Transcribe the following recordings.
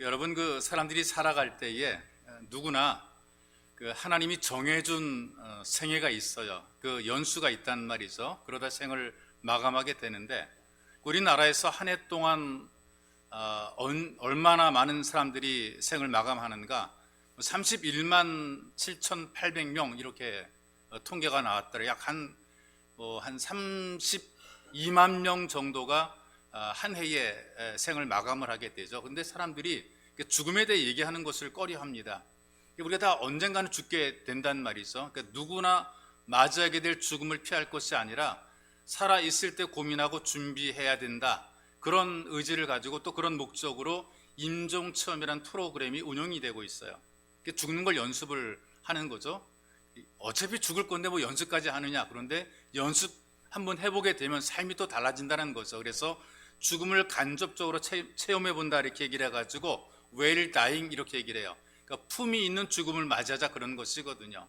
여러분, 그 사람들이 살아갈 때에 누구나 그 하나님이 정해준 생애가 있어요. 그 연수가 있단 말이죠. 그러다 생을 마감하게 되는데, 우리나라에서 한 해 동안 얼마나 많은 사람들이 생을 마감하는가? 31만 7,800명 이렇게 통계가 나왔더래요. 약 한 32만 명 정도가 한 해에 생을 마감을 하게 되죠. 그런데 사람들이 죽음에 대해 얘기하는 것을 꺼려합니다. 우리가 다 언젠가는 죽게 된단 말이죠. 그러니까 누구나 맞이하게 될 죽음을 피할 것이 아니라 살아 있을 때 고민하고 준비해야 된다. 그런 의지를 가지고 또 그런 목적으로 임종체험이라는 프로그램이 운영이 되고 있어요. 죽는 걸 연습을 하는 거죠. 어차피 죽을 건데 뭐 연습까지 하느냐. 그런데 연습 한번 해보게 되면 삶이 또 달라진다는 거죠. 그래서 죽음을 간접적으로 체험해 본다 이렇게 얘기를 해가지고 well dying 이렇게 얘기를 해요. 그러니까 품이 있는 죽음을 맞이하자 그런 것이거든요.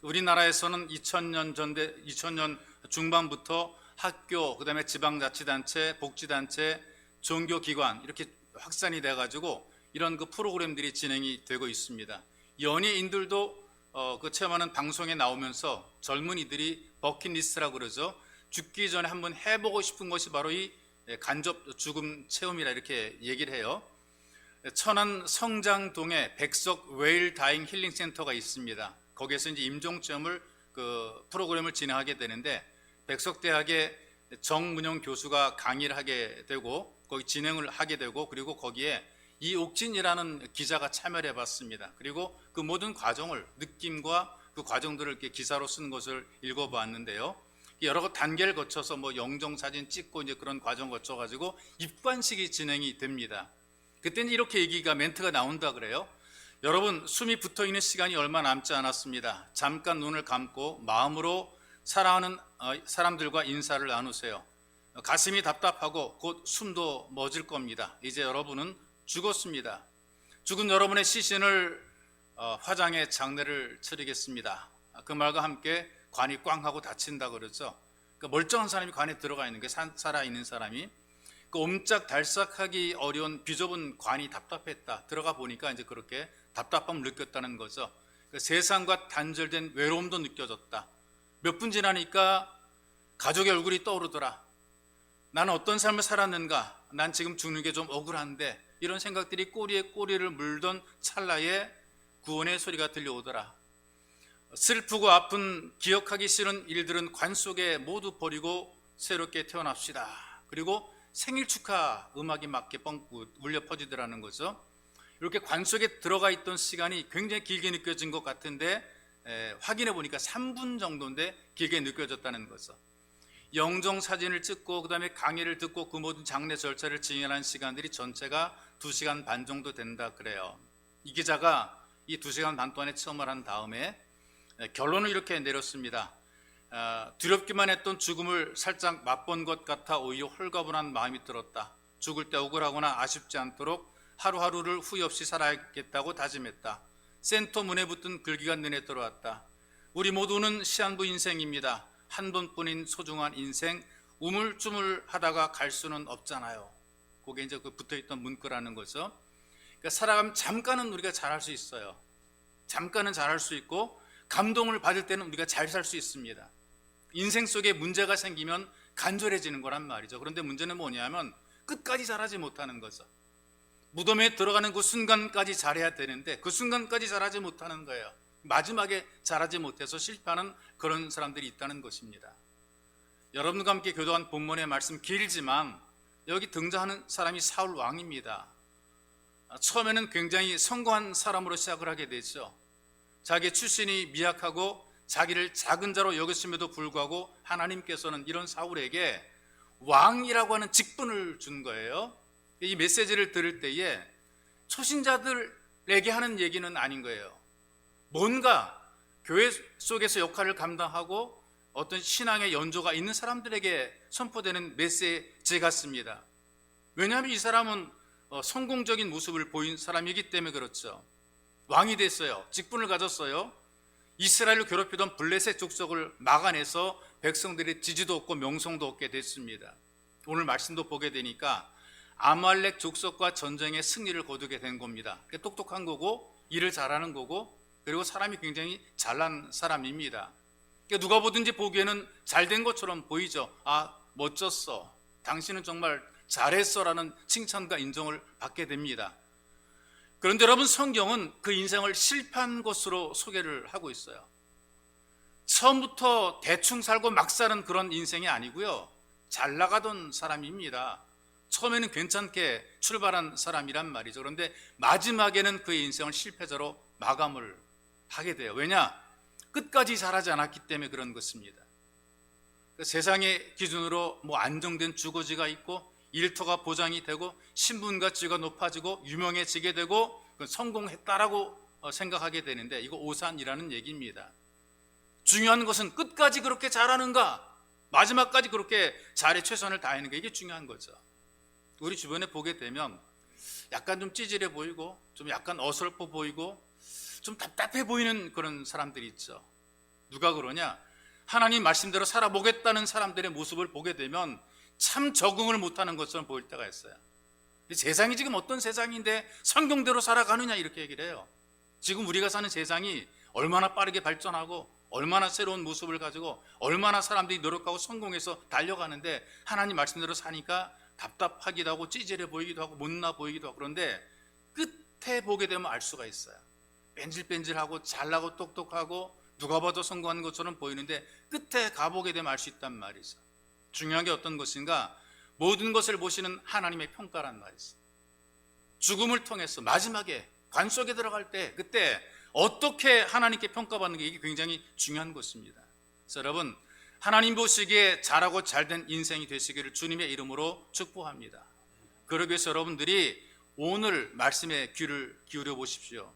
우리나라에서는 2000년 중반부터 학교, 그다음에 지방자치단체, 복지단체, 종교기관 이렇게 확산이 돼가지고 이런 그 프로그램들이 진행이 되고 있습니다. 연예인들도 그 체험하는 방송에 나오면서 젊은이들이 버킷리스트라고 그러죠. 죽기 전에 한번 해보고 싶은 것이 바로 이 간접 죽음 체험이라 이렇게 얘기를 해요. 천안 성장동에 백석 웨일 다잉 힐링 센터가 있습니다. 거기에서 이제 임종 체험을 그 프로그램을 진행하게 되는데, 백석대학의 정문영 교수가 강의를 하게 되고 거기 진행을 하게 되고, 그리고 거기에 이옥진이라는 기자가 참여를 해봤습니다. 그리고 그 모든 과정을, 느낌과 그 과정들을 이렇게 기사로 쓴 것을 읽어보았는데요. 여러 단계를 거쳐서 뭐 영정사진 찍고 이제 그런 과정 거쳐가지고 입관식이 진행이 됩니다. 그때는 이렇게 얘기가 멘트가 나온다 그래요. 여러분, 숨이 붙어있는 시간이 얼마 남지 않았습니다. 잠깐 눈을 감고 마음으로 사랑하는 사람들과 인사를 나누세요. 가슴이 답답하고 곧 숨도 멎을 겁니다. 이제 여러분은 죽었습니다. 죽은 여러분의 시신을 화장의 장례를 치르겠습니다. 그 말과 함께 관이 꽝 하고 닫힌다 그러죠. 그러니까 멀쩡한 사람이 관에 들어가 있는 게 살아있는 사람이, 그 옴짝달싹하기 어려운 비좁은 관이 답답했다. 들어가 보니까 이제 그렇게 답답함을 느꼈다는 거죠. 그러니까 세상과 단절된 외로움도 느껴졌다. 몇 분 지나니까 가족의 얼굴이 떠오르더라. 나는 어떤 삶을 살았는가? 난 지금 죽는 게 좀 억울한데, 이런 생각들이 꼬리에 꼬리를 물던 찰나에 구원의 소리가 들려오더라. 슬프고 아픈 기억하기 싫은 일들은 관 속에 모두 버리고 새롭게 태어납시다. 그리고 생일 축하 음악이 맞게 뻥 울려 퍼지더라는 거죠. 이렇게 관 속에 들어가 있던 시간이 굉장히 길게 느껴진 것 같은데, 확인해 보니까 3분 정도인데 길게 느껴졌다는 거죠. 영정 사진을 찍고 그다음에 강의를 듣고 그 모든 장례 절차를 진행한 시간들이 전체가 2시간 반 정도 된다 그래요. 이 기자가 이 2시간 반 동안에 체험을 한 다음에 결론을 이렇게 내렸습니다. 두렵기만 했던 죽음을 살짝 맛본 것 같아 오히려 홀가분한 마음이 들었다. 죽을 때 억울하거나 아쉽지 않도록 하루하루를 후회 없이 살아야겠다고 다짐했다. 센터 문에 붙은 글귀가 눈에 들어왔다. 우리 모두는 시한부 인생입니다. 한 번뿐인 소중한 인생, 우물쭈물하다가 갈 수는 없잖아요. 그게 이제 그 붙어있던 문구라는 거죠. 그러니까 살아가면 잠깐은 우리가 잘할 수 있어요. 잠깐은 잘할 수 있고, 감동을 받을 때는 우리가 잘 살 수 있습니다. 인생 속에 문제가 생기면 간절해지는 거란 말이죠. 그런데 문제는 뭐냐면 끝까지 잘하지 못하는 거죠. 무덤에 들어가는 그 순간까지 잘해야 되는데 그 순간까지 잘하지 못하는 거예요. 마지막에 잘하지 못해서 실패하는 그런 사람들이 있다는 것입니다. 여러분과 함께 교도한 본문의 말씀 길지만 여기 등장하는 사람이 사울 왕입니다. 처음에는 굉장히 성공한 사람으로 시작을 하게 되죠. 자기 출신이 미약하고 자기를 작은 자로 여겼음에도 불구하고 하나님께서는 이런 사울에게 왕이라고 하는 직분을 준 거예요. 이 메시지를 들을 때에 초신자들에게 하는 얘기는 아닌 거예요. 뭔가 교회 속에서 역할을 감당하고 어떤 신앙의 연조가 있는 사람들에게 선포되는 메시지 같습니다. 왜냐하면 이 사람은 성공적인 모습을 보인 사람이기 때문에 그렇죠. 왕이 됐어요. 직분을 가졌어요. 이스라엘을 괴롭히던 블레셋 족속을 막아내서 백성들의 지지도 얻고 명성도 얻게 됐습니다. 오늘 말씀도 보게 되니까 아말렉 족속과 전쟁에 승리를 거두게 된 겁니다. 똑똑한 거고 일을 잘하는 거고 그리고 사람이 굉장히 잘난 사람입니다. 누가 보든지 보기에는 잘된 것처럼 보이죠. 아, 멋졌어. 당신은 정말 잘했어라는 칭찬과 인정을 받게 됩니다. 그런데 여러분, 성경은 그 인생을 실패한 것으로 소개를 하고 있어요. 처음부터 대충 살고 막 사는 그런 인생이 아니고요, 잘 나가던 사람입니다. 처음에는 괜찮게 출발한 사람이란 말이죠. 그런데 마지막에는 그의 인생을 실패자로 마감을 하게 돼요. 왜냐? 끝까지 잘하지 않았기 때문에 그런 것입니다. 세상의 기준으로 안정된 주거지가 있고 일터가 보장이 되고 신분 가치가 높아지고 유명해지게 되고 성공했다라고 생각하게 되는데, 이거 오산이라는 얘기입니다. 중요한 것은 끝까지 그렇게 잘하는가, 마지막까지 그렇게 잘해 최선을 다하는가, 이게 중요한 거죠. 우리 주변에 보게 되면 약간 좀 찌질해 보이고 좀 약간 어설퍼 보이고 좀 답답해 보이는 그런 사람들이 있죠. 누가 그러냐? 하나님 말씀대로 살아보겠다는 사람들의 모습을 보게 되면 참 적응을 못하는 것처럼 보일 때가 있어요. 세상이 지금 어떤 세상인데 성경대로 살아가느냐, 이렇게 얘기를 해요. 지금 우리가 사는 세상이 얼마나 빠르게 발전하고 얼마나 새로운 모습을 가지고 얼마나 사람들이 노력하고 성공해서 달려가는데, 하나님 말씀대로 사니까 답답하기도 하고 찌질해 보이기도 하고 못나 보이기도 하고. 그런데 끝에 보게 되면 알 수가 있어요. 뺀질뺀질하고 잘나고 똑똑하고 누가 봐도 성공하는 것처럼 보이는데 끝에 가보게 되면 알 수 있단 말이죠. 중요한 게 어떤 것인가? 모든 것을 보시는 하나님의 평가란 말이죠. 죽음을 통해서 마지막에 관 속에 들어갈 때 그때 어떻게 하나님께 평가받는 게, 이게 굉장히 중요한 것입니다. 그래서 여러분, 하나님 보시기에 잘하고 잘된 인생이 되시기를 주님의 이름으로 축복합니다. 그러기 위해서 여러분들이 오늘 말씀에 귀를 기울여 보십시오.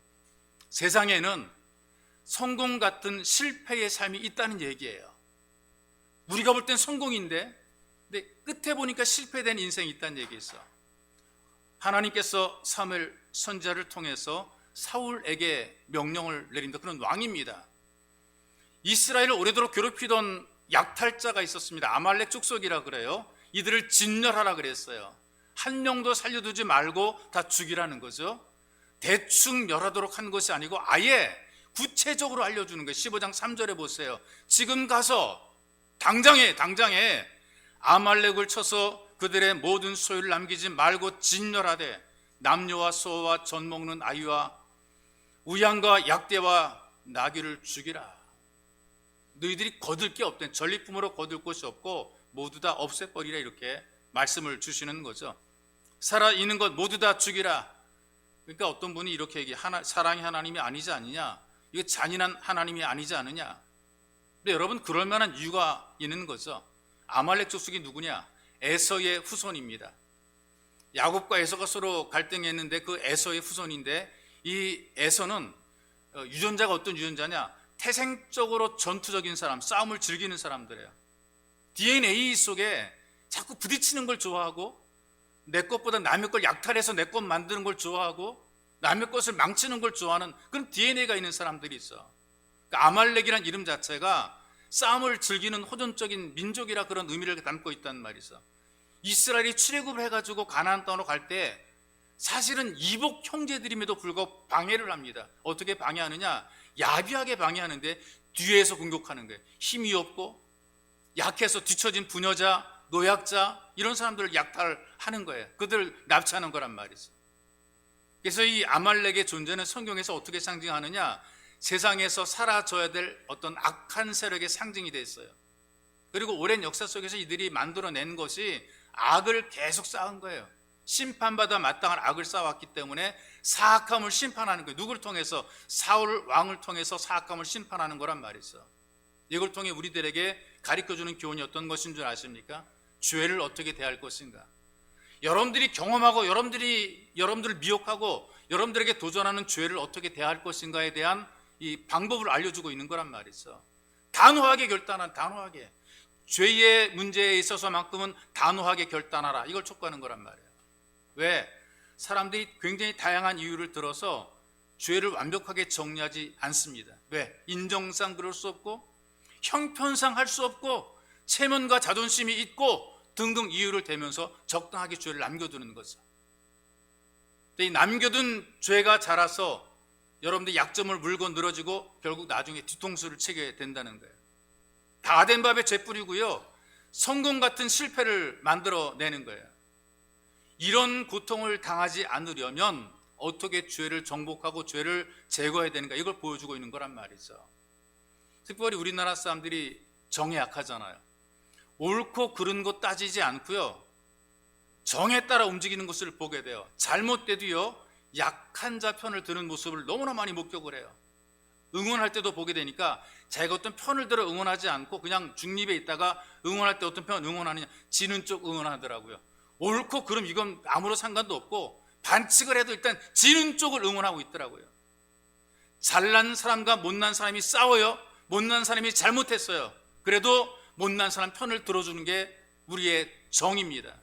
세상에는 성공 같은 실패의 삶이 있다는 얘기예요. 우리가 볼 땐 성공인데, 근데 끝에 보니까 실패된 인생이 있다는 얘기 있어. 하나님께서 사무엘 선지자를 통해서 사울에게 명령을 내린다. 그런 왕입니다. 이스라엘을 오래도록 괴롭히던 약탈자가 있었습니다. 아말렉 족속이라 그래요. 이들을 진멸하라 그랬어요. 한 명도 살려두지 말고 다 죽이라는 거죠. 대충 멸하도록 한 것이 아니고 아예 구체적으로 알려주는 거예요. 15장 3절에 보세요. 지금 가서 당장에 아말렉을 쳐서 그들의 모든 소유를 남기지 말고 진멸하되 남녀와 소와 젖 먹는 아이와 우양과 약대와 나귀를 죽이라. 너희들이 거둘 게 없대. 전리품으로 거둘 것이 없고 모두 다 없애버리라, 이렇게 말씀을 주시는 거죠. 살아있는 것 모두 다 죽이라. 그러니까 어떤 분이 이렇게 얘기해. 사랑이 하나님이 아니지 않느냐, 이거 잔인한 하나님이 아니지 않느냐. 근데 여러분, 그럴 만한 이유가 있는 거죠. 아말렉 족속이 누구냐? 에서의 후손입니다. 야곱과 에서가 서로 갈등했는데 그 에서의 후손인데, 이 에서는 유전자가 어떤 유전자냐? 태생적으로 전투적인 사람, 싸움을 즐기는 사람들이에요. DNA 속에 자꾸 부딪히는 걸 좋아하고, 내 것보다 남의 걸 약탈해서 내 것 만드는 걸 좋아하고, 남의 것을 망치는 걸 좋아하는 그런 DNA가 있는 사람들이 있어. 그러니까 아말렉이라는 이름 자체가 싸움을 즐기는 호전적인 민족이라 그런 의미를 담고 있단 말이죠. 이스라엘이 출애굽을 해가지고 가나안 땅으로 갈 때 사실은 이복 형제들임에도 불구하고 방해를 합니다. 어떻게 방해하느냐? 야비하게 방해하는데 뒤에서 공격하는 거예요. 힘이 없고 약해서 뒤처진 부녀자, 노약자, 이런 사람들을 약탈하는 거예요. 그들을 납치하는 거란 말이죠. 그래서 이 아말렉의 존재는 성경에서 어떻게 상징하느냐? 세상에서 사라져야 될 어떤 악한 세력의 상징이 됐어요. 그리고 오랜 역사 속에서 이들이 만들어낸 것이 악을 계속 쌓은 거예요. 심판받아 마땅한 악을 쌓았기 때문에 사악함을 심판하는 거예요. 누구를 통해서? 사울 왕을 통해서 사악함을 심판하는 거란 말이죠. 이걸 통해 우리들에게 가르쳐주는 교훈이 어떤 것인 줄 아십니까? 죄를 어떻게 대할 것인가. 여러분들이 경험하고 여러분들을 미혹하고 여러분들에게 도전하는 죄를 어떻게 대할 것인가에 대한 이 방법을 알려주고 있는 거란 말이죠. 단호하게 결단한, 단호하게 죄의 문제에 있어서만큼은 단호하게 결단하라, 이걸 촉구하는 거란 말이에요. 왜? 사람들이 굉장히 다양한 이유를 들어서 죄를 완벽하게 정리하지 않습니다. 왜? 인정상 그럴 수 없고, 형편상 할 수 없고, 체면과 자존심이 있고, 등등 이유를 대면서 적당하게 죄를 남겨두는 거죠. 이 남겨둔 죄가 자라서 여러분들 약점을 물고 늘어지고 결국 나중에 뒤통수를 치게 된다는 거예요. 다 된 밥에 죄 뿌리고요, 성공 같은 실패를 만들어내는 거예요. 이런 고통을 당하지 않으려면 어떻게 죄를 정복하고 죄를 제거해야 되는가, 이걸 보여주고 있는 거란 말이죠. 특별히 우리나라 사람들이 정에 약하잖아요. 옳고 그른 것 따지지 않고요, 정에 따라 움직이는 것을 보게 돼요. 잘못돼도요, 약한 자 편을 드는 모습을 너무나 많이 목격을 해요. 응원할 때도 보게 되니까 자기가 어떤 편을 들어 응원하지 않고 그냥 중립에 있다가 응원할 때 어떤 편 응원하느냐, 지는 쪽 응원하더라고요. 옳고 그름 이건 아무런 상관도 없고 반칙을 해도 일단 지는 쪽을 응원하고 있더라고요. 잘난 사람과 못난 사람이 싸워요. 못난 사람이 잘못했어요. 그래도 못난 사람 편을 들어주는 게 우리의 정입니다.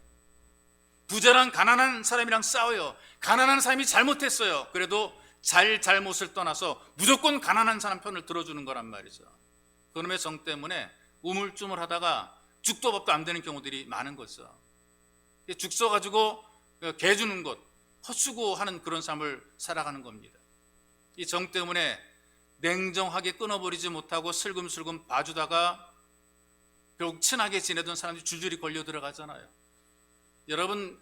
부자랑 가난한 사람이랑 싸워요. 가난한 사람이 잘못했어요. 그래도 잘못을 떠나서 무조건 가난한 사람 편을 들어주는 거란 말이죠. 그놈의 정 때문에 우물쭈물하다가 죽도 밥도 안 되는 경우들이 많은 거죠. 죽 써가지고 개 주는 것, 헛수고하는 그런 삶을 살아가는 겁니다. 이 정 때문에 냉정하게 끊어버리지 못하고 슬금슬금 봐주다가 결국 친하게 지내던 사람들이 줄줄이 걸려 들어가잖아요. 여러분,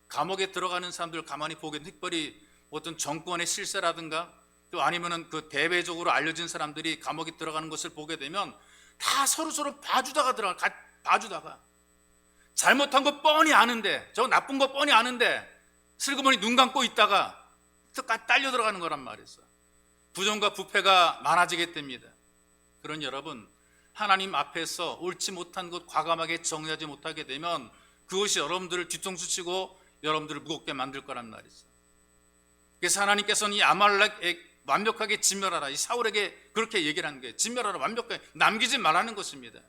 감옥에 들어가는 사람들 가만히 보게, 특별히 어떤 정권의 실세라든가 또 아니면은 대외적으로 알려진 사람들이 감옥에 들어가는 것을 보게 되면 다 서로 봐주다가 잘못한 거 뻔히 아는데, 저 나쁜 거 뻔히 아는데 슬그머니 눈 감고 있다가 딸려 들어가는 거란 말이죠. 부정과 부패가 많아지게 됩니다. 그런 여러분, 하나님 앞에서 옳지 못한 것 과감하게 정리하지 못하게 되면 그것이 여러분들을 뒤통수 치고 여러분들을 무겁게 만들 거란 말이죠. 그래서 하나님께서는 이 아말렉에 완벽하게 진멸하라, 이 사울에게 그렇게 얘기를 하는 거예요. 진멸하라, 완벽하게 남기지 말라는 것입니다.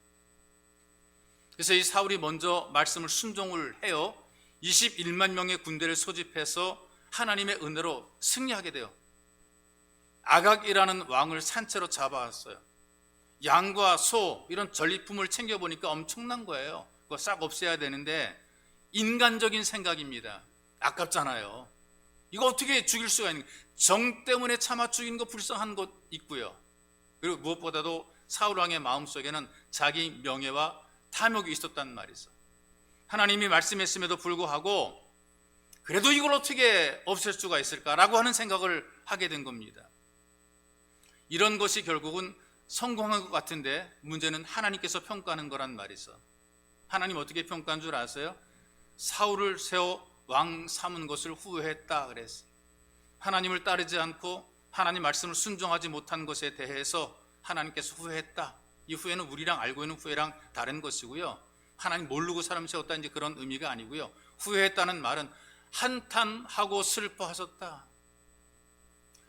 그래서 이 사울이 먼저 말씀을 순종을 해요. 21만 명의 군대를 소집해서 하나님의 은혜로 승리하게 돼요. 아각이라는 왕을 산채로 잡아왔어요. 양과 소 이런 전리품을 챙겨보니까 엄청난 거예요. 그거 싹 없애야 되는데 인간적인 생각입니다. 아깝잖아요. 이거 어떻게 죽일 수가 있는 거예요. 정 때문에 참아 죽이는 거 불쌍한 것 있고요. 그리고 무엇보다도 사울 왕의 마음속에는 자기 명예와 탐욕이 있었단 말이죠. 하나님이 말씀했음에도 불구하고 그래도 이걸 어떻게 없앨 수가 있을까라고 하는 생각을 하게 된 겁니다. 이런 것이 결국은 성공한 것 같은데 문제는 하나님께서 평가하는 거란 말이죠. 하나님 어떻게 평가한 줄 아세요? 사울을 세워 왕 삼은 것을 후회했다 그랬어요. 하나님을 따르지 않고 하나님 말씀을 순종하지 못한 것에 대해서 하나님께서 후회했다. 이 후회는 우리랑 알고 있는 후회랑 다른 것이고요. 하나님 모르고 사람 세웠다 이제 그런 의미가 아니고요. 후회했다는 말은 한탄하고 슬퍼하셨다.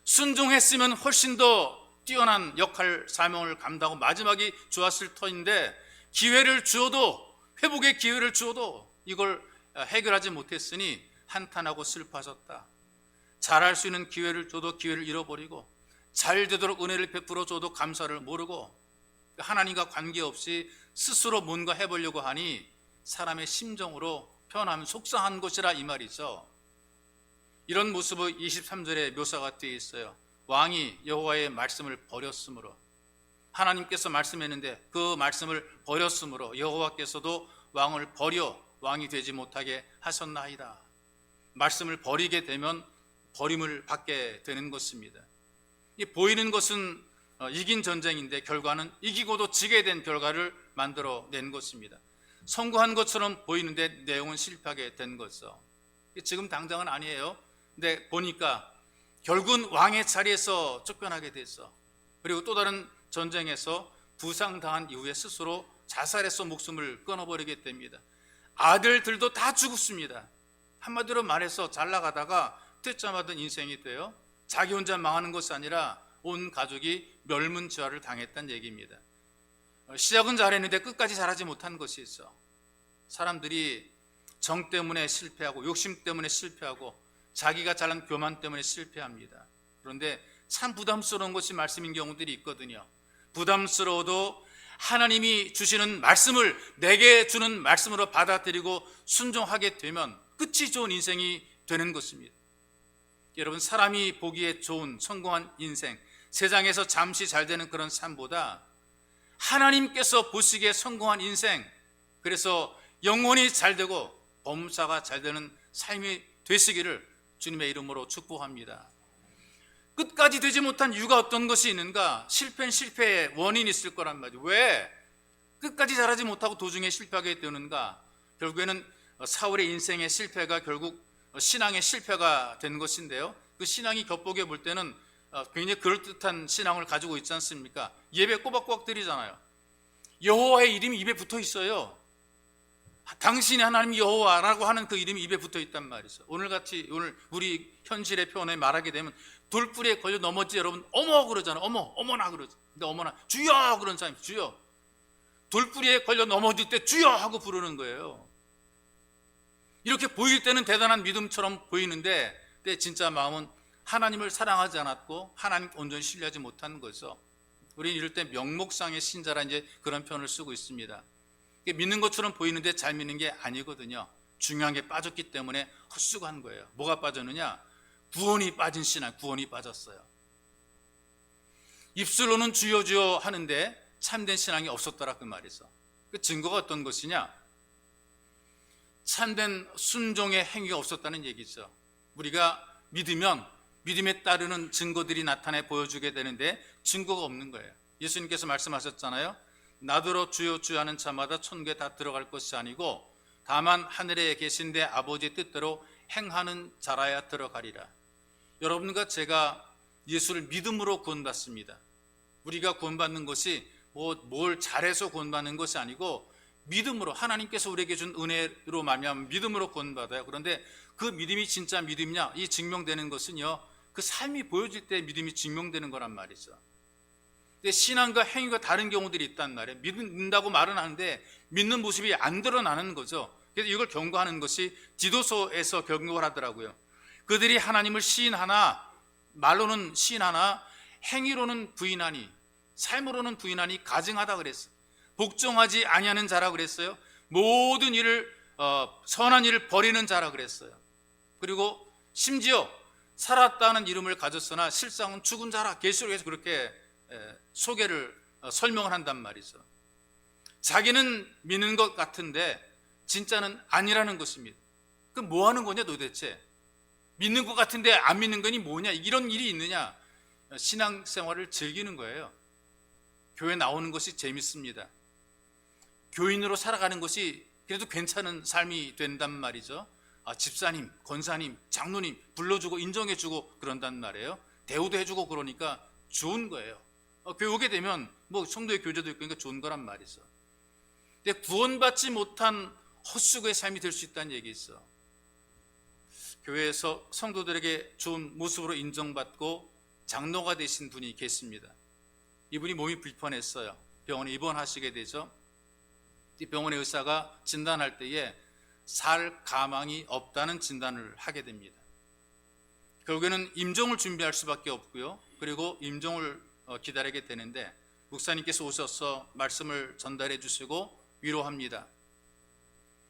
순종했으면 훨씬 더 뛰어난 역할, 사명을 감당하고 마지막이 좋았을 터인데 기회를 주어도, 회복의 기회를 주어도 이걸 해결하지 못했으니 한탄하고 슬퍼하셨다. 잘할 수 있는 기회를 줘도 기회를 잃어버리고 잘 되도록 은혜를 베풀어 줘도 감사를 모르고 하나님과 관계없이 스스로 뭔가 해보려고 하니 사람의 심정으로 표현하면 속상한 것이라 이 말이죠. 이런 모습을 23절에 묘사가 되어 있어요. 왕이 여호와의 말씀을 버렸으므로, 하나님께서 말씀했는데 그 말씀을 버렸으므로 여호와께서도 왕을 버려 왕이 되지 못하게 하셨나이다. 말씀을 버리게 되면 버림을 받게 되는 것입니다. 이 보이는 것은 이긴 전쟁인데 결과는 이기고도 지게 된 결과를 만들어낸 것입니다. 성공한 것처럼 보이는데 내용은 실패하게 된 거죠. 지금 당장은 아니에요. 근데 보니까 결국은 왕의 자리에서 쫓겨나게 됐어. 그리고 또 다른 전쟁에서 부상당한 이후에 스스로 자살해서 목숨을 끊어버리게 됩니다. 아들들도 다 죽었습니다. 한마디로 말해서 잘 나가다가 퇴짜받은 인생이 돼요. 자기 혼자 망하는 것이 아니라 온 가족이 멸문지화를 당했다는 얘기입니다. 시작은 잘했는데 끝까지 잘하지 못한 것이 있어. 사람들이 정 때문에 실패하고 욕심 때문에 실패하고 자기가 잘난 교만 때문에 실패합니다. 그런데 참 부담스러운 것이 말씀인 경우들이 있거든요. 부담스러워도 하나님이 주시는 말씀을 내게 주는 말씀으로 받아들이고 순종하게 되면 끝이 좋은 인생이 되는 것입니다. 여러분, 사람이 보기에 좋은 성공한 인생, 세상에서 잠시 잘 되는 그런 삶보다 하나님께서 보시기에 성공한 인생, 그래서 영원히 잘 되고 범사가 잘 되는 삶이 되시기를 주님의 이름으로 축복합니다. 끝까지 되지 못한 이유가 어떤 것이 있는가? 실패는 실패의 원인이 있을 거란 말이죠. 왜 끝까지 잘하지 못하고 도중에 실패하게 되는가? 결국에는 사울의 인생의 실패가 결국 신앙의 실패가 된 것인데요, 그 신앙이 겉보기에 볼 때는 굉장히 그럴듯한 신앙을 가지고 있지 않습니까? 예배 꼬박꼬박 드리잖아요. 여호와의 이름이 입에 붙어 있어요. 당신이 하나님 여호와라고 하는 그 이름이 입에 붙어 있단 말이죠. 오늘 우리 현실의 표현에 말하게 되면 돌뿌리에 걸려 넘어지 여러분 어머 그러잖아요. 어머나 그러죠. 근데 어머나 주여 그런 사람이 주여. 돌뿌리에 걸려 넘어질 때 주여 하고 부르는 거예요. 이렇게 보일 때는 대단한 믿음처럼 보이는데 진짜 마음은 하나님을 사랑하지 않았고 하나님 온전히 신뢰하지 못하는 거죠. 우리는 이럴 때 명목상의 신자라 이제 그런 표현을 쓰고 있습니다. 믿는 것처럼 보이는데 잘 믿는 게 아니거든요. 중요한 게 빠졌기 때문에 헛수고한 거예요. 뭐가 빠졌느냐? 구원이 빠진 신앙, 구원이 빠졌어요. 입술로는 주여 주여 하는데 참된 신앙이 없었더라 그 말이죠. 그 증거가 어떤 것이냐? 참된 순종의 행위가 없었다는 얘기죠. 우리가 믿으면 믿음에 따르는 증거들이 나타내 보여주게 되는데 증거가 없는 거예요. 예수님께서 말씀하셨잖아요. 나더러 주여 주여 하는 자마다 천국에 다 들어갈 것이 아니고 다만 하늘에 계신 내 아버지의 뜻대로 행하는 자라야 들어가리라. 여러분과 제가 예수를 믿음으로 구원받습니다. 우리가 구원받는 것이 뭘 잘해서 구원받는 것이 아니고 믿음으로, 하나님께서 우리에게 준 은혜로 말미암아 믿음으로 구원받아요. 그런데 그 믿음이 진짜 믿음이냐? 이 증명되는 것은요, 그 삶이 보여질 때 믿음이 증명되는 거란 말이죠. 근데 신앙과 행위가 다른 경우들이 있단 말이에요. 믿는다고 말은 하는데 믿는 모습이 안 드러나는 거죠. 그래서 이걸 경고하는 것이 디도서에서 경고를 하더라고요. 그들이 하나님을 시인하나, 말로는 시인하나 행위로는 부인하니, 삶으로는 부인하니 가증하다 그랬어요. 복종하지 아니하는 자라 그랬어요. 모든 일을 선한 일을 버리는 자라 그랬어요. 그리고 심지어 살았다는 이름을 가졌으나 실상은 죽은 자라, 계시록에서 그렇게 소개를 설명을 한단 말이죠. 자기는 믿는 것 같은데 진짜는 아니라는 것입니다. 그럼 뭐 하는 거냐 도대체? 믿는 것 같은데 안 믿는 거니 뭐냐? 이런 일이 있느냐? 신앙생활을 즐기는 거예요. 교회 나오는 것이 재밌습니다. 교인으로 살아가는 것이 그래도 괜찮은 삶이 된단 말이죠. 집사님, 권사님, 장로님 불러주고 인정해주고 그런단 말이에요. 대우도 해주고 그러니까 좋은 거예요. 교회 오게 되면 성도의 교제도 있고 그러니까 좋은 거란 말이죠. 근데 구원받지 못한 헛수고의 삶이 될 수 있다는 얘기 있어. 교회에서 성도들에게 좋은 모습으로 인정받고 장로가 되신 분이 계십니다. 이분이 몸이 불편했어요. 병원에 입원하시게 되죠. 이 병원의 의사가 진단할 때에 살 가망이 없다는 진단을 하게 됩니다. 결국에는 임종을 준비할 수밖에 없고요. 그리고 임종을 기다리게 되는데 목사님께서 오셔서 말씀을 전달해 주시고 위로합니다.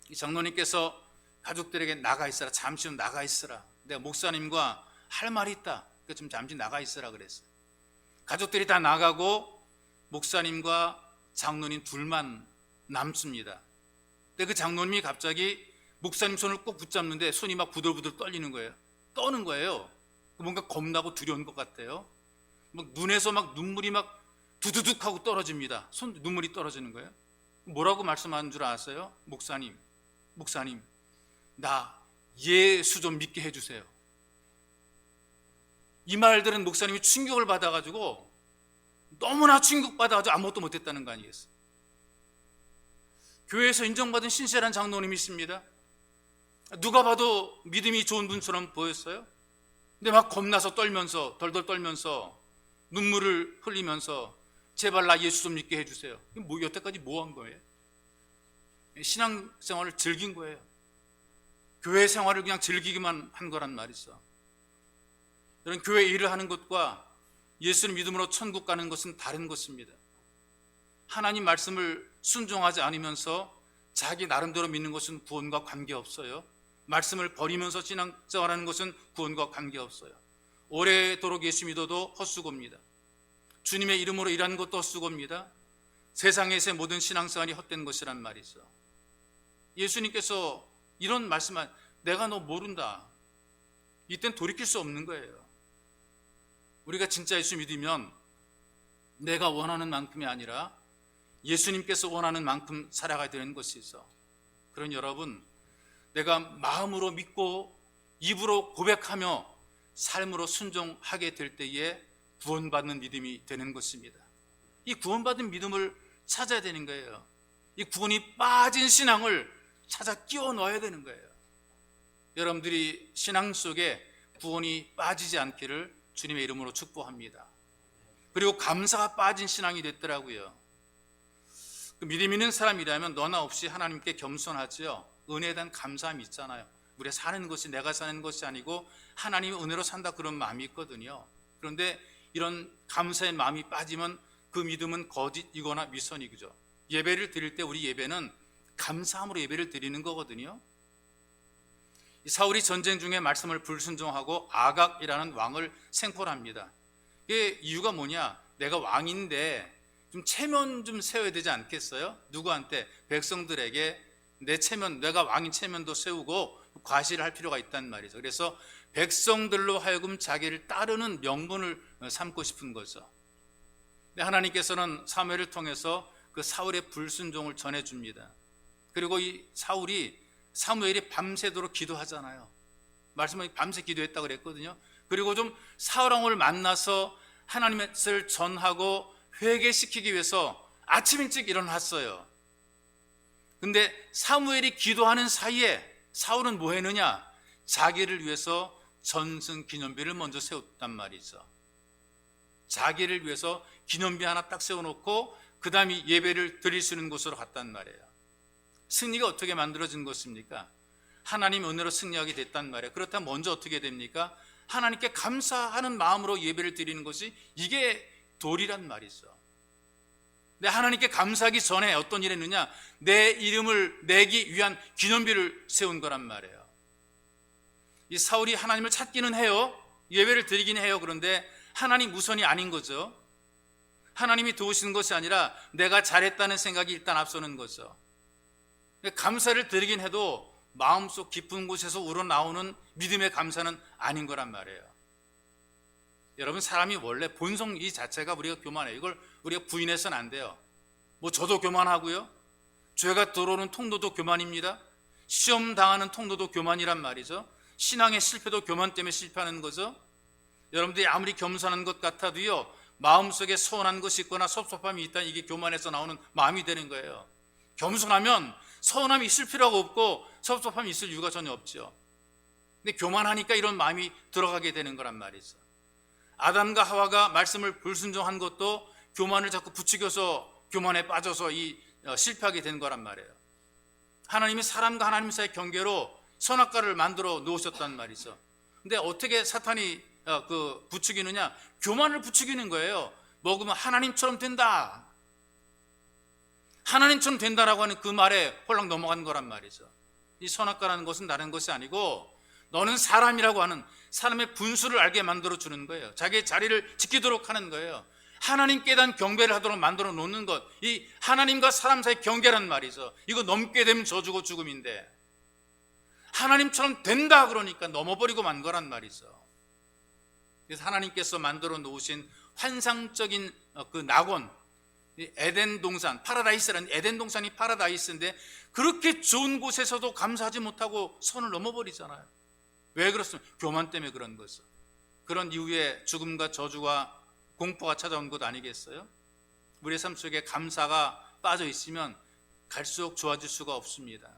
이 장로님께서 가족들에게 나가 있으라, 잠시 좀 나가 있으라. 내가 목사님과 할 말이 있다. 그래서 좀 잠시 나가 있으라 그랬어요. 가족들이 다 나가고 목사님과 장로님 둘만 남습니다. 근데 그 장로님이 갑자기 목사님 손을 꼭 붙잡는데 손이 막 부들부들 떨리는 거예요. 떠는 거예요. 뭔가 겁나고 두려운 것 같아요. 눈에서 막 눈물이 막 두두둑 하고 떨어집니다. 눈물이 떨어지는 거예요. 뭐라고 말씀하는 줄 아세요? 목사님, 나 예수 좀 믿게 해주세요. 이 말들은 목사님이 충격을 받아가지고 너무나 충격받아가지고 아무것도 못했다는 거 아니겠어요? 교회에서 인정받은 신실한 장로님이 있습니다. 누가 봐도 믿음이 좋은 분처럼 보였어요. 근데 막 겁나서 떨면서 덜덜 떨면서 눈물을 흘리면서 제발 나 예수 좀 믿게 해주세요. 여태까지 뭐 한 거예요? 신앙생활을 즐긴 거예요. 교회 생활을 그냥 즐기기만 한 거란 말이죠. 여러분, 교회 일을 하는 것과 예수를 믿음으로 천국 가는 것은 다른 것입니다. 하나님 말씀을 순종하지 않으면서 자기 나름대로 믿는 것은 구원과 관계없어요. 말씀을 버리면서 신앙생활하는 것은 구원과 관계없어요. 오래도록 예수 믿어도 헛수고입니다. 주님의 이름으로 일하는 것도 헛수고입니다. 세상에서의 모든 신앙생활이 헛된 것이란 말이죠. 예수님께서 이런 말씀한, 내가 너 모른다, 이땐 돌이킬 수 없는 거예요. 우리가 진짜 예수 믿으면 내가 원하는 만큼이 아니라 예수님께서 원하는 만큼 살아가야 되는 것이 있어. 그런 여러분, 내가 마음으로 믿고 입으로 고백하며 삶으로 순종하게 될 때에 구원받는 믿음이 되는 것입니다. 이 구원받은 믿음을 찾아야 되는 거예요. 이 구원이 빠진 신앙을 찾아 끼워 넣어야 되는 거예요. 여러분들이 신앙 속에 구원이 빠지지 않기를 주님의 이름으로 축복합니다. 그리고 감사가 빠진 신앙이 됐더라고요. 믿음 있는 사람이라면 너나 없이 하나님께 겸손하지요. 은혜에 대한 감사함이 있잖아요. 우리가 사는 것이 내가 사는 것이 아니고 하나님의 은혜로 산다, 그런 마음이 있거든요. 그런데 이런 감사의 마음이 빠지면 그 믿음은 거짓이거나 위선이죠. 예배를 드릴 때 우리 예배는 감사함으로 예배를 드리는 거거든요. 사울이 전쟁 중에 말씀을 불순종하고 아각이라는 왕을 생포합니다. 이게 이유가 뭐냐? 내가 왕인데 좀 체면 좀 세워야 되지 않겠어요? 누구한테? 백성들에게 내 체면, 내가 왕인 체면도 세우고 과시를 할 필요가 있단 말이죠. 그래서 백성들로 하여금 자기를 따르는 명분을 삼고 싶은 거죠. 하나님께서는 사무엘을 통해서 그 사울의 불순종을 전해줍니다. 그리고 이 사무엘이 밤새도록 기도하잖아요. 말씀은 밤새 기도했다고 그랬거든요. 그리고 좀 사울 왕을 만나서 하나님의 뜻을 전하고 회개시키기 위해서 아침 일찍 일어났어요. 근데 사무엘이 기도하는 사이에 사울은 뭐 했느냐? 자기를 위해서 전승 기념비를 먼저 세웠단 말이죠. 자기를 위해서 기념비 하나 딱 세워놓고 그 다음에 예배를 드릴 수 있는 곳으로 갔단 말이에요. 승리가 어떻게 만들어진 것입니까? 하나님 은혜로 승리하게 됐단 말이에요. 그렇다면 먼저 어떻게 됩니까? 하나님께 감사하는 마음으로 예배를 드리는 것이, 이게 도리란 말이죠. 근데 하나님께 감사하기 전에 어떤 일을 했느냐? 내 이름을 내기 위한 기념비를 세운 거란 말이에요. 이 사울이 하나님을 찾기는 해요. 예배를 드리긴 해요. 그런데 하나님 우선이 아닌 거죠. 하나님이 도우시는 것이 아니라 내가 잘했다는 생각이 일단 앞서는 거죠. 감사를 드리긴 해도 마음속 깊은 곳에서 우러나오는 믿음의 감사는 아닌 거란 말이에요. 여러분, 사람이 원래 본성 이 자체가 우리가 교만해요. 이걸 우리가 부인해서는 안 돼요. 뭐 저도 교만하고요, 죄가 들어오는 통로도 교만입니다. 시험 당하는 통로도 교만이란 말이죠. 신앙의 실패도 교만 때문에 실패하는 거죠. 여러분들이 아무리 겸손한 것 같아도요, 마음속에 서운한 것이 있거나 섭섭함이 있다, 이게 교만에서 나오는 마음이 되는 거예요. 겸손하면 서운함이 있을 필요가 없고 섭섭함이 있을 이유가 전혀 없죠. 근데 교만하니까 이런 마음이 들어가게 되는 거란 말이죠. 아담과 하와가 말씀을 불순종한 것도 교만을 자꾸 부추겨서 교만에 빠져서 실패하게 된 거란 말이에요. 하나님이 사람과 하나님 사이의 경계로 선악과를 만들어 놓으셨단 말이죠. 근데 어떻게 사탄이 부추기느냐? 교만을 부추기는 거예요. 먹으면 하나님처럼 된다, 하나님처럼 된다라고 하는 그 말에 홀랑 넘어간 거란 말이죠. 이 선악과라는 것은 다른 것이 아니고 너는 사람이라고 하는 사람의 분수를 알게 만들어 주는 거예요. 자기의 자리를 지키도록 하는 거예요. 하나님께 대한 경배를 하도록 만들어 놓는 것, 이 하나님과 사람 사이 경계란 말이죠. 이거 넘게 되면 저주고 죽음인데 하나님처럼 된다 그러니까 넘어버리고 만 거란 말이죠. 그래서 하나님께서 만들어 놓으신 환상적인 그 낙원, 에덴 동산, 파라다이스라는, 에덴 동산이 파라다이스인데 그렇게 좋은 곳에서도 감사하지 못하고 선을 넘어버리잖아요. 왜 그렇습니까? 교만 때문에 그런 거죠. 그런 이후에 죽음과 저주와 공포가 찾아온 것 아니겠어요? 우리의 삶 속에 감사가 빠져 있으면 갈수록 좋아질 수가 없습니다.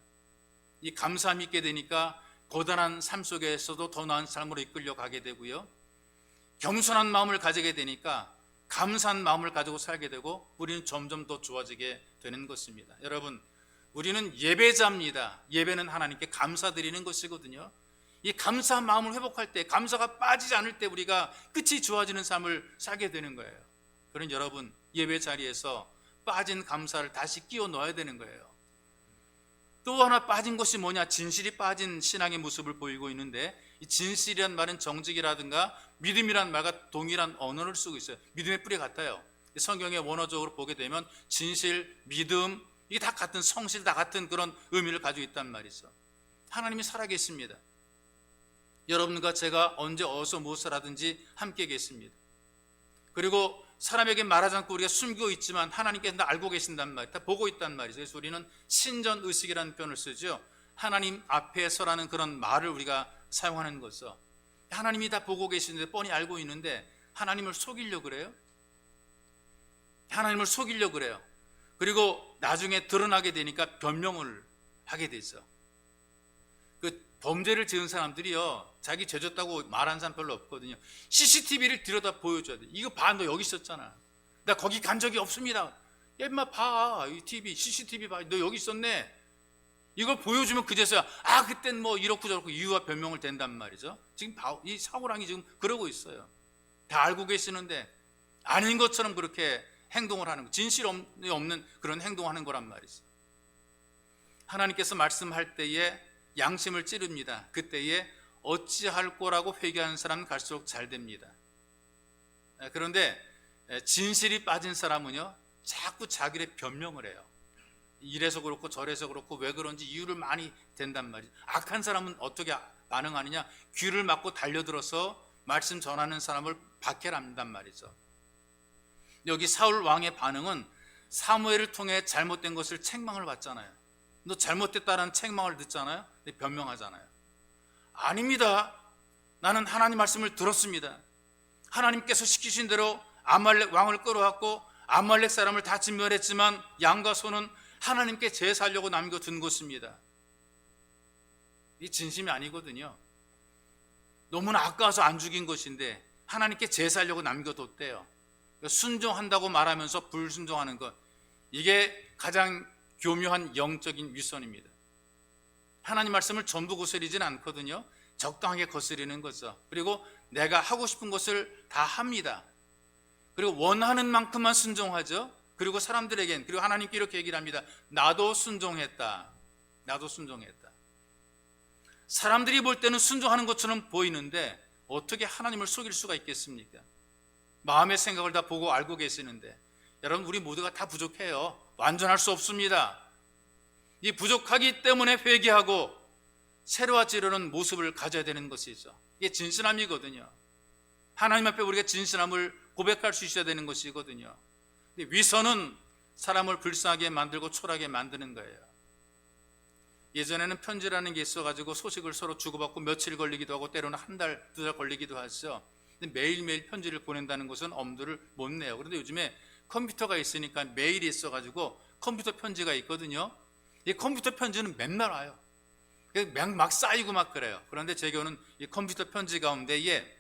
이 감사함이 있게 되니까 고단한 삶 속에서도 더 나은 삶으로 이끌려 가게 되고요, 겸손한 마음을 가지게 되니까 감사한 마음을 가지고 살게 되고 우리는 점점 더 좋아지게 되는 것입니다. 여러분, 우리는 예배자입니다. 예배는 하나님께 감사드리는 것이거든요. 이 감사한 마음을 회복할 때, 감사가 빠지지 않을 때 우리가 끝이 좋아지는 삶을 살게 되는 거예요. 그런 여러분, 예배 자리에서 빠진 감사를 다시 끼워 넣어야 되는 거예요. 또 하나 빠진 것이 뭐냐? 진실이 빠진 신앙의 모습을 보이고 있는데, 이 진실이란 말은 정직이라든가 믿음이란 말과 동일한 언어를 쓰고 있어요. 믿음의 뿌리 같아요. 성경의 원어적으로 보게 되면 진실, 믿음, 이게 다 같은, 성실 다 같은 그런 의미를 가지고 있단 말이죠. 하나님이 살아계십니다. 여러분과 제가 언제 어디서 무엇을 하든지 함께 계십니다. 그리고 사람에게 말하지 않고 우리가 숨기고 있지만 하나님께서 다 알고 계신단 말이에요. 다 보고 있단 말이죠. 그래서 우리는 신전의식이라는 표현을 쓰죠. 하나님 앞에 서라는 그런 말을 우리가 사용하는 거죠. 하나님이 다 보고 계시는데, 뻔히 알고 있는데 하나님을 속이려고 그래요? 하나님을 속이려고 그래요. 그리고 나중에 드러나게 되니까 변명을 하게 되죠. 그 범죄를 지은 사람들이요, 자기 죄졌다고 말하는 사람 별로 없거든요. CCTV를 들여다 보여줘야 돼. 이거 봐, 너 여기 있었잖아. 나 거기 간 적이 없습니다. 야, 임마 봐, 이 TV, CCTV 봐, 너 여기 있었네. 이걸 보여주면 그제서야 그땐 뭐 이렇고 저렇고 이유와 변명을 된단 말이죠. 지금 이 사고랑이 지금 그러고 있어요. 다 알고 계시는데 아닌 것처럼 그렇게 행동을 하는 거, 진실이 없는 그런 행동을 하는 거란 말이죠. 하나님께서 말씀할 때에 양심을 찌릅니다. 그때에 어찌할 거라고 회개하는 사람은 갈수록 잘 됩니다. 그런데 진실이 빠진 사람은요, 자꾸 자기를 변명을 해요. 이래서 그렇고 저래서 그렇고 왜 그런지 이유를 많이 댄단 말이죠. 악한 사람은 어떻게 반응하느냐? 귀를 막고 달려들어서 말씀 전하는 사람을 박해한단 말이죠. 여기 사울 왕의 반응은 사무엘을 통해 잘못된 것을 책망을 받잖아요. 너 잘못됐다는 책망을 듣잖아요. 근데 변명하잖아요. 아닙니다. 나는 하나님 말씀을 들었습니다. 하나님께서 시키신 대로 아말렉 왕을 끌어왔고 아말렉 사람을 다 진멸했지만 양과 소는 하나님께 제사하려고 남겨둔 것입니다. 이 진심이 아니거든요. 너무나 아까워서 안 죽인 것인데 하나님께 제사하려고 남겨뒀대요. 순종한다고 말하면서 불순종하는 것, 이게 가장 교묘한 영적인 위선입니다. 하나님 말씀을 전부 거스리진 않거든요. 적당하게 거스리는 거죠. 그리고 내가 하고 싶은 것을 다 합니다. 그리고 원하는 만큼만 순종하죠. 그리고 사람들에겐, 그리고 하나님께 이렇게 얘기를 합니다. 나도 순종했다. 나도 순종했다. 사람들이 볼 때는 순종하는 것처럼 보이는데 어떻게 하나님을 속일 수가 있겠습니까? 마음의 생각을 다 보고 알고 계시는데, 여러분, 우리 모두가 다 부족해요. 완전할 수 없습니다. 이 부족하기 때문에 회개하고 새로워지려는 모습을 가져야 되는 것이죠. 이게 진실함이거든요. 하나님 앞에 우리가 진실함을 고백할 수 있어야 되는 것이거든요. 위선은 사람을 불쌍하게 만들고 초라하게 만드는 거예요. 예전에는 편지라는 게 있어가지고 소식을 서로 주고받고 며칠 걸리기도 하고 때로는 한 달, 두 달 걸리기도 하죠. 근데 매일매일 편지를 보낸다는 것은 엄두를 못 내요. 그런데 요즘에 컴퓨터가 있으니까 메일이 있어가지고 컴퓨터 편지가 있거든요. 이 컴퓨터 편지는 맨날 와요. 막 쌓이고 막 그래요. 그런데 제 경우는 이 컴퓨터 편지 가운데에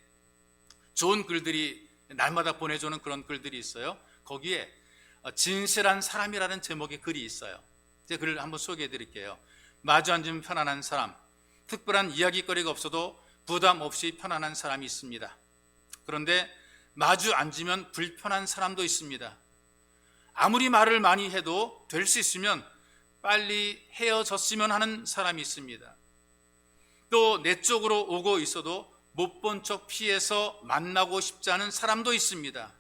좋은 글들이 날마다 보내주는 그런 글들이 있어요. 거기에 진실한 사람이라는 제목의 글이 있어요. 제가 글을 한번 소개해 드릴게요. 마주 앉으면 편안한 사람, 특별한 이야기거리가 없어도 부담 없이 편안한 사람이 있습니다. 그런데 마주 앉으면 불편한 사람도 있습니다. 아무리 말을 많이 해도 될 수 있으면 빨리 헤어졌으면 하는 사람이 있습니다. 또 내 쪽으로 오고 있어도 못 본 척 피해서 만나고 싶지 않은 사람도 있습니다.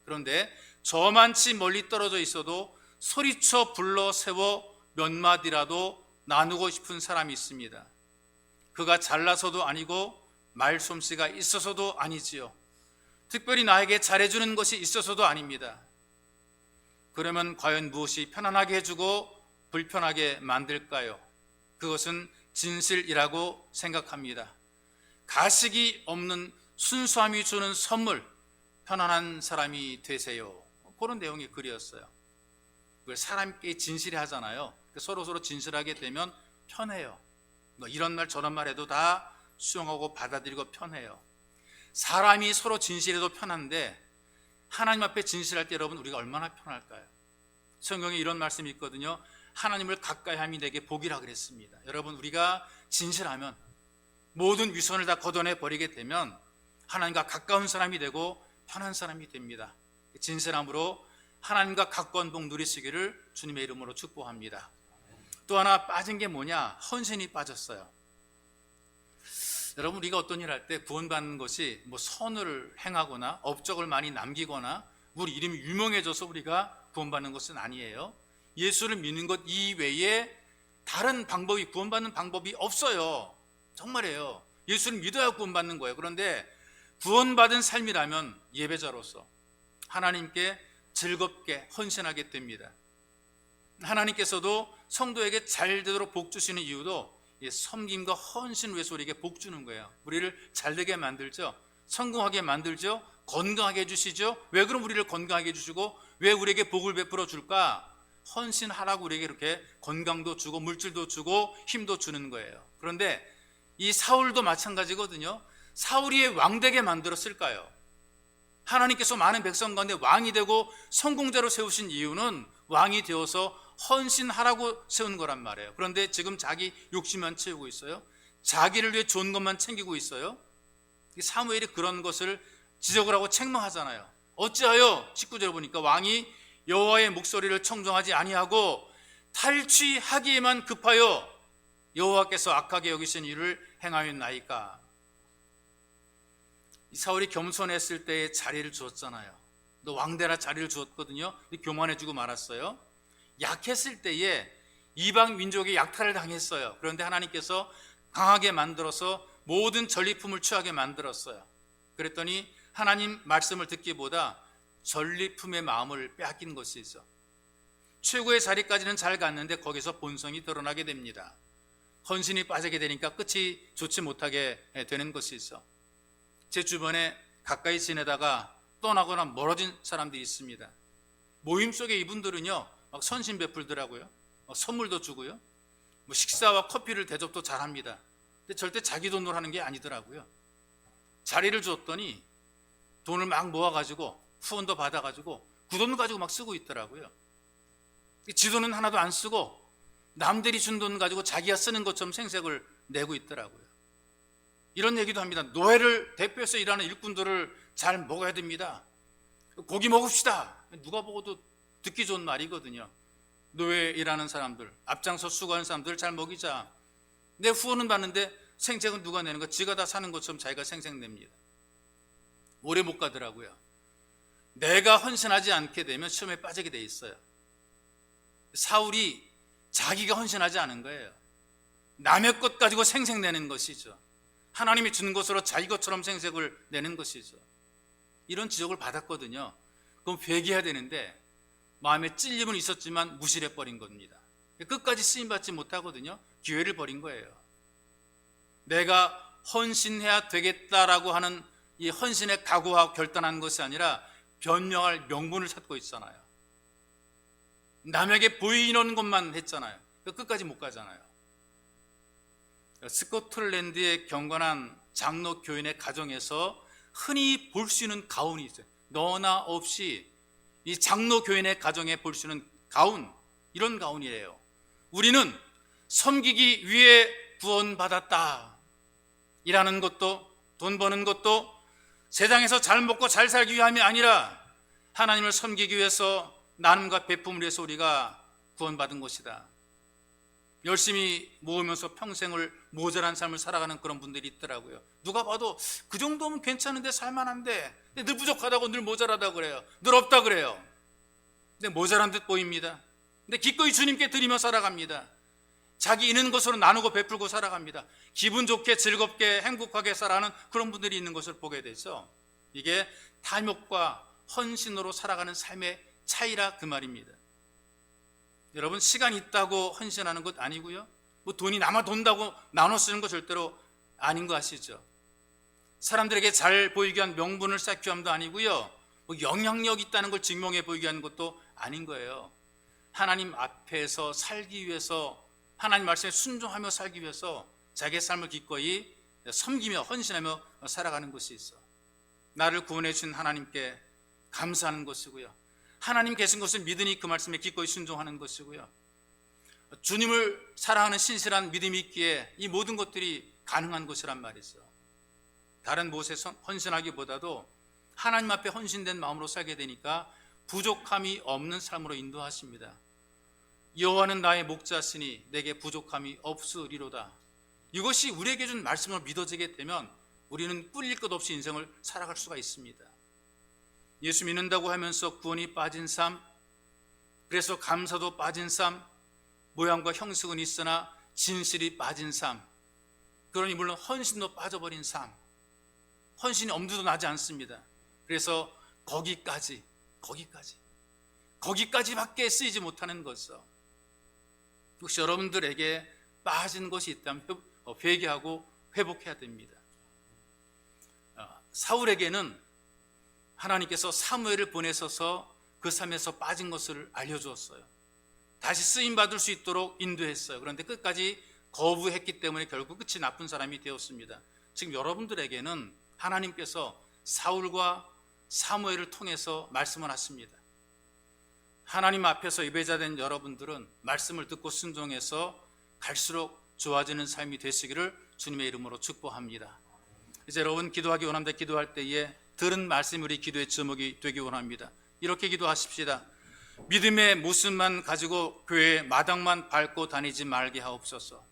그런데 저만치 멀리 떨어져 있어도 소리쳐 불러 세워 몇 마디라도 나누고 싶은 사람이 있습니다. 그가 잘나서도 아니고 말솜씨가 있어서도 아니지요. 특별히 나에게 잘해주는 것이 있어서도 아닙니다. 그러면 과연 무엇이 편안하게 해주고 불편하게 만들까요? 그것은 진실이라고 생각합니다. 가식이 없는 순수함이 주는 선물, 편안한 사람이 되세요. 그런 내용의 글이었어요. 그걸 사람께 진실히 하잖아요. 서로 진실하게 되면 편해요. 뭐 이런 말 저런 말 해도 다 수용하고 받아들이고 편해요. 사람이 서로 진실해도 편한데 하나님 앞에 진실할 때 여러분 우리가 얼마나 편할까요? 성경에 이런 말씀이 있거든요. 하나님을 가까이 함이 내게 복이라 그랬습니다. 여러분, 우리가 진실하면, 모든 위선을 다 걷어내 버리게 되면 하나님과 가까운 사람이 되고 편한 사람이 됩니다. 진실함으로 하나님과 가까운 복 누리시기를 주님의 이름으로 축복합니다. 또 하나 빠진 게 뭐냐? 헌신이 빠졌어요. 여러분, 우리가 어떤 일을 할 때 구원받는 것이 뭐 선을 행하거나 업적을 많이 남기거나 우리 이름이 유명해져서 우리가 구원받는 것은 아니에요. 예수를 믿는 것 이외에 다른 방법이, 구원받는 방법이 없어요. 정말이에요. 예수를 믿어야 구원받는 거예요. 그런데 구원받은 삶이라면 예배자로서 하나님께 즐겁게 헌신하게 됩니다. 하나님께서도 성도에게 잘 되도록 복 주시는 이유도 섬김과 헌신 위해서 우리에게 복 주는 거예요. 우리를 잘 되게 만들죠. 성공하게 만들죠. 건강하게 해주시죠. 왜 그럼 우리를 건강하게 해주시고 왜 우리에게 복을 베풀어 줄까? 헌신하라고 우리에게 이렇게 건강도 주고 물질도 주고 힘도 주는 거예요. 그런데 이 사울도 마찬가지거든요. 사울이 왜 왕되게 만들었을까요? 하나님께서 많은 백성 가운데 왕이 되고 성공자로 세우신 이유는 왕이 되어서 헌신하라고 세운 거란 말이에요. 그런데 지금 자기 욕심만 채우고 있어요. 자기를 위해 좋은 것만 챙기고 있어요. 사무엘이 그런 것을 지적을 하고 책망하잖아요. 어찌하여 19절에 보니까 왕이 여호와의 목소리를 청종하지 아니하고 탈취하기에만 급하여 여호와께서 악하게 여기신 일을 행하였나이까. 이 사울이 겸손했을 때에 자리를 주었잖아요. 너 왕대라 자리를 주었거든요. 교만해지고 말았어요. 약했을 때에 이방 민족의 약탈을 당했어요. 그런데 하나님께서 강하게 만들어서 모든 전리품을 취하게 만들었어요. 그랬더니 하나님 말씀을 듣기보다 전리품의 마음을 빼앗긴 것이죠. 최고의 자리까지는 잘 갔는데 거기서 본성이 드러나게 됩니다. 헌신이 빠지게 되니까 끝이 좋지 못하게 되는 것이죠. 제 주변에 가까이 지내다가 떠나거나 멀어진 사람들이 있습니다. 모임 속에 이분들은요, 막 선심 베풀더라고요. 막 선물도 주고요. 뭐 식사와 커피를 대접도 잘합니다. 근데 절대 자기 돈으로 하는 게 아니더라고요. 자리를 줬더니 돈을 막 모아가지고 후원도 받아가지고 그 돈을 가지고 막 쓰고 있더라고요. 지 돈은 하나도 안 쓰고 남들이 준 돈 가지고 자기가 쓰는 것처럼 생색을 내고 있더라고요. 이런 얘기도 합니다. 노예를 대표해서 일하는 일꾼들을 잘 먹어야 됩니다. 고기 먹읍시다. 누가 보고도 듣기 좋은 말이거든요. 노예 일하는 사람들, 앞장서 수고하는 사람들 잘 먹이자. 내 후원은 받는데 생색은 누가 내는 거? 지가 다 사는 것처럼 자기가 생색 냅니다. 오래 못 가더라고요. 내가 헌신하지 않게 되면 시험에 빠지게 돼 있어요. 사울이 자기가 헌신하지 않은 거예요. 남의 것 가지고 생색 내는 것이죠. 하나님이 주는 것으로 자기 것처럼 생색을 내는 것이죠. 이런 지적을 받았거든요. 그럼 회개해야 되는데 마음에 찔림은 있었지만 무시를 해버린 겁니다. 끝까지 쓰임받지 못하거든요. 기회를 버린 거예요. 내가 헌신해야 되겠다라고 하는 이 헌신에 각오하고 결단한 것이 아니라 변명할 명분을 찾고 있잖아요. 남에게 보이는 것만 했잖아요. 끝까지 못 가잖아요. 스코틀랜드의 경건한 장로 교인의 가정에서 흔히 볼 수 있는 가운이 있어요. 너나 없이 이 장로 교인의 가정에 볼 수 있는 가운, 이런 가운이래요. 우리는 섬기기 위해 구원받았다. 일하는 것도 돈 버는 것도 세상에서 잘 먹고 잘 살기 위함이 아니라 하나님을 섬기기 위해서 나눔과 베품을 위해서 우리가 구원받은 것이다. 열심히 모으면서 평생을 모자란 삶을 살아가는 그런 분들이 있더라고요. 누가 봐도 그 정도면 괜찮은데 살만한데 늘 부족하다고 늘 모자라다고 그래요. 늘 없다 그래요. 근데 모자란 듯 보입니다. 근데 기꺼이 주님께 드리며 살아갑니다. 자기 있는 것으로 나누고 베풀고 살아갑니다. 기분 좋게 즐겁게 행복하게 살아가는 그런 분들이 있는 것을 보게 되죠. 이게 탐욕과 헌신으로 살아가는 삶의 차이라 그 말입니다. 여러분, 시간이 있다고 헌신하는 것 아니고요, 뭐 돈이 남아 돈다고 나눠 쓰는 거 절대로 아닌 거 아시죠? 사람들에게 잘 보이게 한 명분을 쌓기 위함도 아니고요, 뭐 영향력 있다는 걸 증명해 보이게 하는 것도 아닌 거예요. 하나님 앞에서 살기 위해서, 하나님 말씀에 순종하며 살기 위해서 자기의 삶을 기꺼이 섬기며 헌신하며 살아가는 것이 있어. 나를 구원해 주신 하나님께 감사하는 것이고요, 하나님 계신 것을 믿으니 그 말씀에 기꺼이 순종하는 것이고요, 주님을 사랑하는 신실한 믿음이 있기에 이 모든 것들이 가능한 것이란 말이죠. 다른 무엇에 헌신하기보다도 하나님 앞에 헌신된 마음으로 살게 되니까 부족함이 없는 삶으로 인도하십니다. 여호와는 나의 목자시니 내게 부족함이 없으리로다. 이것이 우리에게 준 말씀을 믿어지게 되면 우리는 꿀릴 것 없이 인생을 살아갈 수가 있습니다. 예수 믿는다고 하면서 구원이 빠진 삶, 그래서 감사도 빠진 삶, 모양과 형식은 있으나 진실이 빠진 삶, 그러니 물론 헌신도 빠져버린 삶, 헌신이 엄두도 나지 않습니다. 그래서 거기까지밖에 쓰이지 못하는 것을, 혹시 여러분들에게 빠진 것이 있다면 회개하고 회복해야 됩니다. 사울에게는 하나님께서 사무엘을 보내셔서 그 삶에서 빠진 것을 알려주었어요. 다시 쓰임받을 수 있도록 인도했어요. 그런데 끝까지 거부했기 때문에 결국 끝이 나쁜 사람이 되었습니다. 지금 여러분들에게는 하나님께서 사울과 사무엘을 통해서 말씀을 하십니다. 하나님 앞에서 예배자된 여러분들은 말씀을 듣고 순종해서 갈수록 좋아지는 삶이 되시기를 주님의 이름으로 축복합니다. 이제 여러분 기도하기 원합니다. 기도할 때에 들은 말씀이 우리 기도의 제목이 되기 원합니다. 이렇게 기도하십시다. 믿음의 모습만 가지고 교회 마당만 밟고 다니지 말게 하옵소서.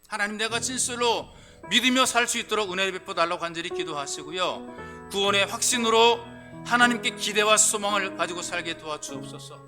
하나님, 내가 진실로 믿으며 살 수 있도록 은혜를 베풀어 달라고 간절히 기도하시고요, 구원의 확신으로 하나님께 기대와 소망을 가지고 살게 도와주옵소서.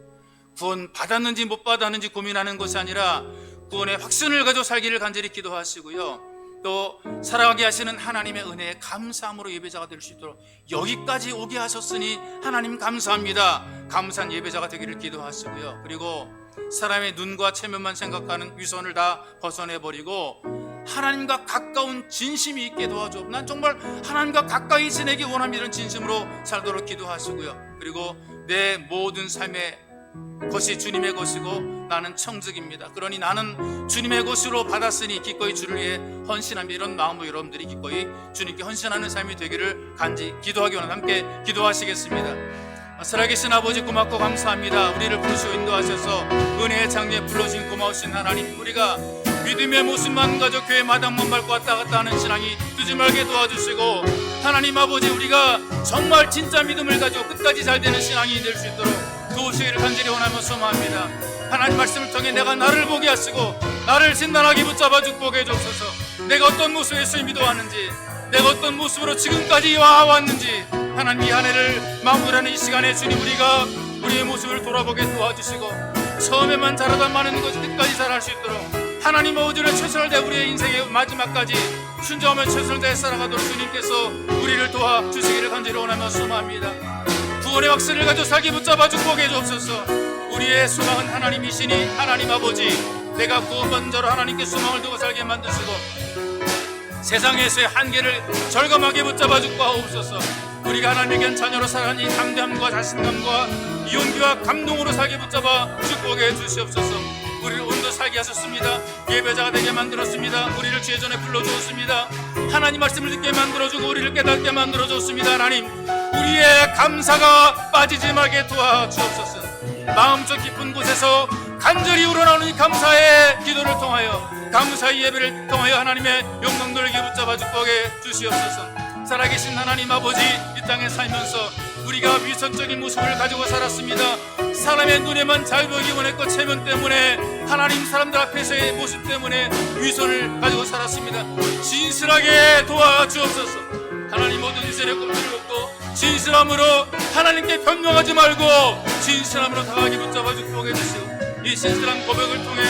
구원 받았는지 못 받았는지 고민하는 것이 아니라 구원의 확신을 가지고 살기를 간절히 기도하시고요, 또 살아가게 하시는 하나님의 은혜에 감사함으로 예배자가 될 수 있도록 여기까지 오게 하셨으니 하나님 감사합니다. 감사한 예배자가 되기를 기도하시고요, 그리고 사람의 눈과 체면만 생각하는 위선을 다 벗어내버리고 하나님과 가까운 진심이 있게 도와줘. 난 정말 하나님과 가까이 지내기 원합니다. 이런 진심으로 살도록 기도하시고요, 그리고 내 모든 삶의 것이 주님의 것이고 나는 청직입니다. 그러니 나는 주님의 것으로 받았으니 기꺼이 주를 위해 헌신합니다. 이런 마음으로 여러분들이 기꺼이 주님께 헌신하는 삶이 되기를 간절히 기도하기 원합니다. 함께 기도하시겠습니다. 살아계신 아버지, 고맙고 감사합니다. 우리를 부르시고 인도하셔서 은혜의 장례에 불러주신 고마우신 하나님, 우리가 믿음의 모습만 가지고 교회 마당만 밟고 왔다 갔다 하는 신앙이 뜨지 말게 도와주시고, 하나님 아버지, 우리가 정말 진짜 믿음을 가지고 끝까지 잘 되는 신앙이 될 수 있도록 도우시기를 간절히 원하며 소망합니다. 하나님 말씀을 통해 내가 나를 보게 하시고 나를 진단하게 붙잡아 주게 해주옵소서. 내가 어떤 모습에서 믿어왔는지, 내가 어떤 모습으로 지금까지 와왔는지, 하나님 이 한 해를 마무리하는 이 시간에 주님, 우리가 우리의 모습을 돌아보게 도와주시고 처음에만 잘하다 마는 것이 끝까지 잘할 수 있도록 하나님 아버지를 최선을 다해 우리의 인생의 마지막까지 순종하며 최선을 다해 살아가도록 주님께서 우리를 도와주시기를 간절히 원하며 소망합니다. 구원의 확신을 가지고 살기 붙잡아 주게 해주옵소서. 우리의 소망은 하나님이시니 하나님 아버지, 내가 구원받은 자로 하나님께 소망을 두고 살게 만드시고 세상에서의 한계를 절감하게 붙잡아 주고 하옵소서. 우리가 하나님에게 자녀로 살아가는 이 담대함과 자신감과 용기와 감동으로 살게 붙잡아 축복해 주시옵소서. 우리를 온도 살게 하셨습니다. 예배자가 되게 만들었습니다. 우리를 주의 전에 불러주었습니다. 하나님 말씀을 듣게 만들어주고 우리를 깨닫게 만들어줬습니다. 하나님, 우리의 감사가 빠지지 말게 도와주옵소서. 마음속 깊은 곳에서 간절히 우러나오는 이 감사의 기도를 통하여, 감사의 예배를 통하여 하나님의 영광 돌게 붙잡아 축복해 주시옵소서. 살아계신 하나님 아버지, 이 땅에 살면서 우리가 위선적인 모습을 가지고 살았습니다. 사람의 눈에만 잘 보이기 원했고 체면 때문에, 하나님 사람들 앞에서의 모습 때문에 위선을 가지고 살았습니다. 진실하게 도와주옵소서. 하나님, 모든 이전의 꿈들을 먹고 진실함으로 하나님께 변명하지 말고 진실함으로 다가가게 붙잡아 축복해 주시고, 이 진실한 고백을 통해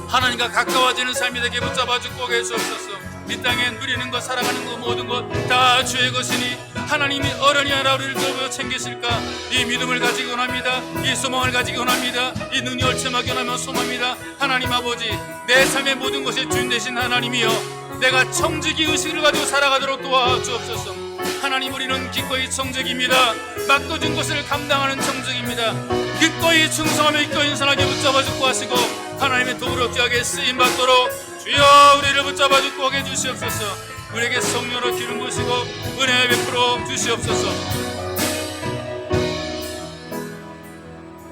하나님과 가까워지는 삶이 되게 붙잡아 축복해 주옵소서. 이 땅에 누리는 것, 살아가는 것, 모든 것 다 주의 것이니 하나님이 어른이 하나 우리를 돌보여 챙기실까, 이 믿음을 가지기 원합니다. 이 소망을 가지기 원합니다. 이 능력을 체험하기 원하며 소망합니다. 하나님 아버지, 내 삶의 모든 것의 주인 되신 하나님이여, 내가 청지기 의식을 가지고 살아가도록 도와주옵소서. 하나님, 우리는 기꺼이 청직입니다. 맡겨준 것을 감당하는 청직입니다. 기꺼이 충성하며 기꺼이 인선하게 붙잡아 주고 하시고 하나님의 도구로 귀하게 쓰임받도록 주여 우리를 붙잡아 주고 하게 해주시옵소서. 우리에게 성령으로 기름 부으시고 은혜 베풀어 주시옵소서.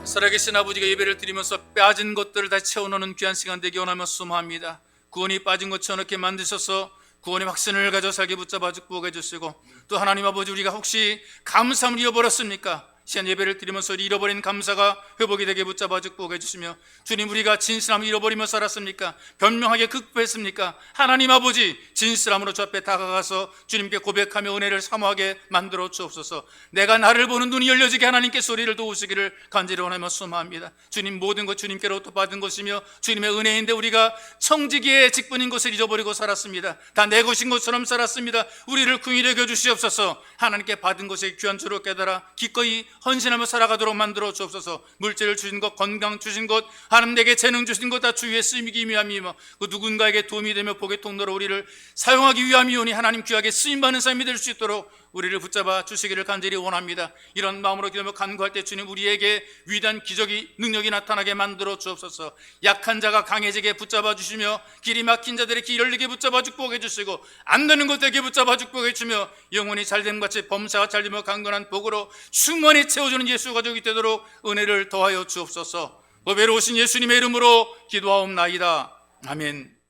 살아계신 아버지가 예배를 드리면서 빠진 것들을 다시 채워넣는 귀한 시간 되기 원하며 소망합니다. 구원이 빠진 것처럼 이렇게 만드셔서 구원의 확신을 가져 살게 붙잡아 주고 해주시고, 또 하나님 아버지, 우리가 혹시 감사함을 잃어버렸습니까? 시간 예배를 드리면서 잃어버린 감사가 회복이 되게 붙잡아 축복해 주시며, 주님, 우리가 진실함을 잃어버리며 살았습니까? 변명하게 극복했습니까? 하나님 아버지, 진실함으로 주 앞에 다가가서 주님께 고백하며 은혜를 사모하게 만들어 주옵소서. 내가 나를 보는 눈이 열려지게 하나님께 소리를 도우시기를 간절히 원하며 소망합니다. 주님, 모든 것 주님께로부터 받은 것이며 주님의 은혜인데 우리가 청지기의 직분인 것을 잊어버리고 살았습니다. 다 내 것인 것처럼 살았습니다. 우리를 긍휼히 여겨 주시옵소서. 하나님께 받은 것의 귀한 줄을 깨달아 기꺼이 헌신하며 살아가도록 만들어 주옵소서. 물질을 주신 것, 건강 주신 것, 하나님 내게 재능 주신 것 다 주위에 쓰이기 위함이며 그 누군가에게 도움이 되며 복의 통로로 우리를 사용하기 위함이오니 하나님 귀하게 쓰임받는 삶이 될 수 있도록 우리를 붙잡아 주시기를 간절히 원합니다. 이런 마음으로 기도하며 간구할 때 주님, 우리에게 위대한 기적이 능력이 나타나게 만들어 주옵소서. 약한 자가 강해지게 붙잡아 주시며 길이 막힌 자들의 길 열리게 붙잡아 축복해 주시고 안 되는 것들에게 붙잡아 축복해 주며 영혼이 잘됨같이 범사가 잘되며 강건한 복으로 충만히 채워주는 예수 가족이 되도록 은혜를 더하여 주옵소서. 보배로 오신 예수님의 이름으로 기도하옵나이다. 아멘.